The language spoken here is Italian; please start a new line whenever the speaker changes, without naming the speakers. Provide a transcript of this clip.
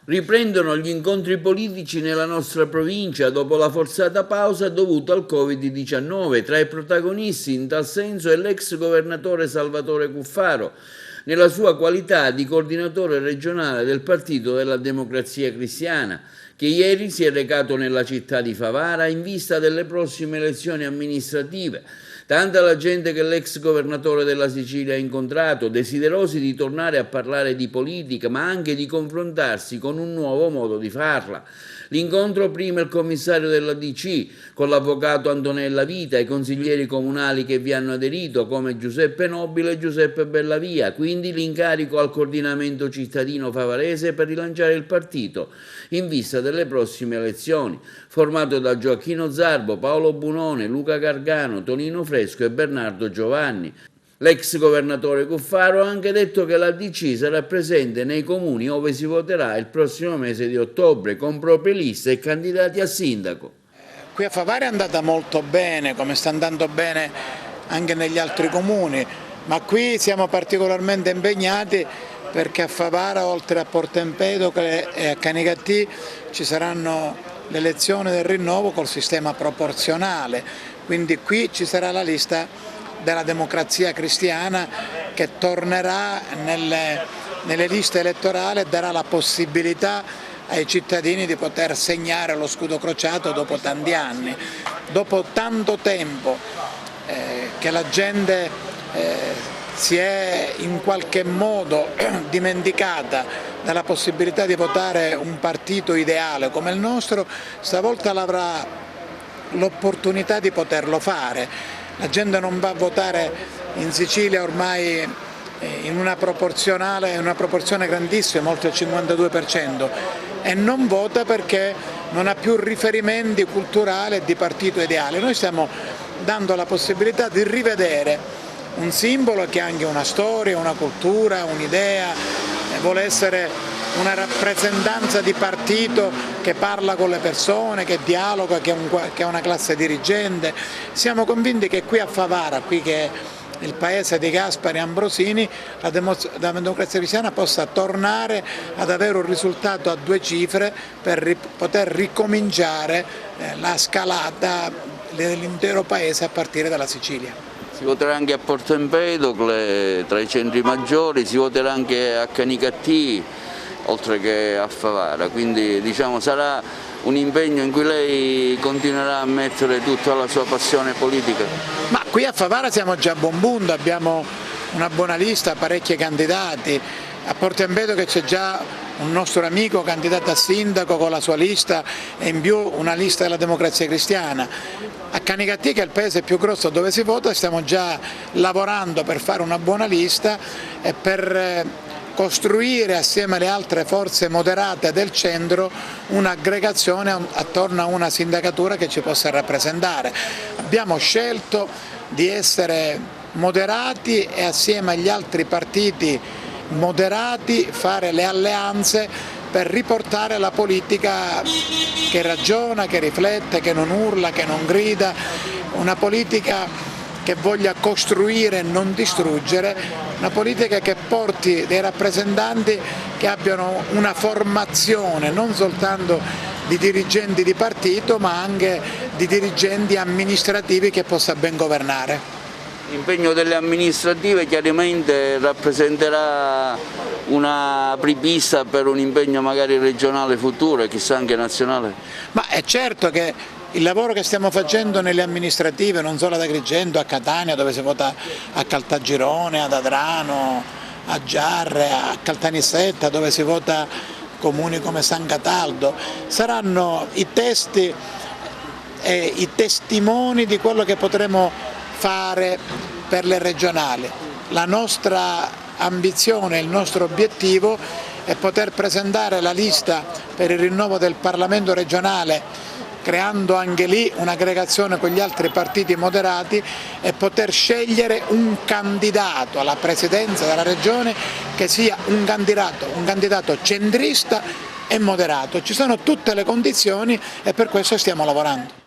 Riprendono gli incontri politici nella nostra provincia dopo la forzata pausa dovuta al Covid-19. Tra i protagonisti in tal senso è l'ex governatore Salvatore Cuffaro, nella sua qualità di coordinatore regionale del Partito della Democrazia Cristiana, che ieri si è recato nella città di Favara in vista delle prossime elezioni amministrative. Tanta la gente che l'ex governatore della Sicilia ha incontrato, desiderosi di tornare a parlare di politica, ma anche di confrontarsi con un nuovo modo di farla. L'incontro prima il commissario della DC con l'avvocato Antonella Vita, i consiglieri comunali che vi hanno aderito come Giuseppe Nobile e Giuseppe Bellavia, quindi l'incarico al coordinamento cittadino favarese per rilanciare il partito in vista delle prossime elezioni, formato da Gioacchino Zarbo, Paolo Bunone, Luca Gargano, Tonino Fresco e Bernardo Giovanni. L'ex governatore Cuffaro ha anche detto che la DC sarà presente nei comuni dove si voterà il prossimo mese di ottobre, con proprie liste e candidati a sindaco.
Qui a Favara è andata molto bene, come sta andando bene anche negli altri comuni, ma qui siamo particolarmente impegnati perché a Favara, oltre a Porto Empedocle e a Canicattì, ci saranno le elezioni del rinnovo col sistema proporzionale, quindi qui ci sarà la lista della Democrazia Cristiana che tornerà nelle liste elettorali e darà la possibilità ai cittadini di poter segnare lo scudo crociato dopo tanti anni. Dopo tanto tempo che la gente si è in qualche modo dimenticata della possibilità di votare un partito ideale come il nostro, stavolta avrà l'opportunità di poterlo fare. La gente non va a votare in Sicilia ormai in una proporzione grandissima, oltre il 52%, e non vota perché non ha più riferimenti culturali e di partito ideale. Noi stiamo dando la possibilità di rivedere un simbolo che ha anche una storia, una cultura, un'idea, vuole essere una rappresentanza di partito che parla con le persone, che dialoga, che ha una classe dirigente. Siamo convinti che qui a Favara, qui che è il paese di Gaspari e Ambrosini, la Democrazia Cristiana possa tornare ad avere un risultato a 2 cifre per poter ricominciare la scalata dell'intero paese a partire dalla Sicilia.
Si voterà anche a Porto Empedocle, tra i centri maggiori, si voterà anche a Canicattì, oltre che a Favara, quindi diciamo sarà un impegno in cui lei continuerà a mettere tutta la sua passione politica.
Ma qui a Favara siamo già a buon punto, abbiamo una buona lista, parecchi candidati. A Porto Empedocle c'è già un nostro amico candidato a sindaco con la sua lista e in più una lista della Democrazia Cristiana. A Canicattì, che è il paese più grosso dove si vota, stiamo già lavorando per fare una buona lista e per costruire assieme alle altre forze moderate del centro un'aggregazione attorno a una sindacatura che ci possa rappresentare. Abbiamo scelto di essere moderati e assieme agli altri partiti moderati fare le alleanze per riportare la politica che ragiona, che riflette, che non urla, che non grida, una politica che voglia costruire e non distruggere, una politica che porti dei rappresentanti che abbiano una formazione non soltanto di dirigenti di partito ma anche di dirigenti amministrativi che possa ben governare.
L'impegno delle amministrative chiaramente rappresenterà una apripista per un impegno magari regionale futuro e chissà anche nazionale?
Ma è certo che il lavoro che stiamo facendo nelle amministrative, non solo ad Agrigento, a Catania dove si vota a Caltagirone, ad Adrano, a Giarre, a Caltanissetta dove si vota comuni come San Cataldo, saranno i testi e i testimoni di quello che potremo fare per le regionali. La nostra ambizione, il nostro obiettivo è poter presentare la lista per il rinnovo del Parlamento regionale creando anche lì un'aggregazione con gli altri partiti moderati e poter scegliere un candidato alla presidenza della regione che sia un candidato centrista e moderato. Ci sono tutte le condizioni e per questo stiamo lavorando.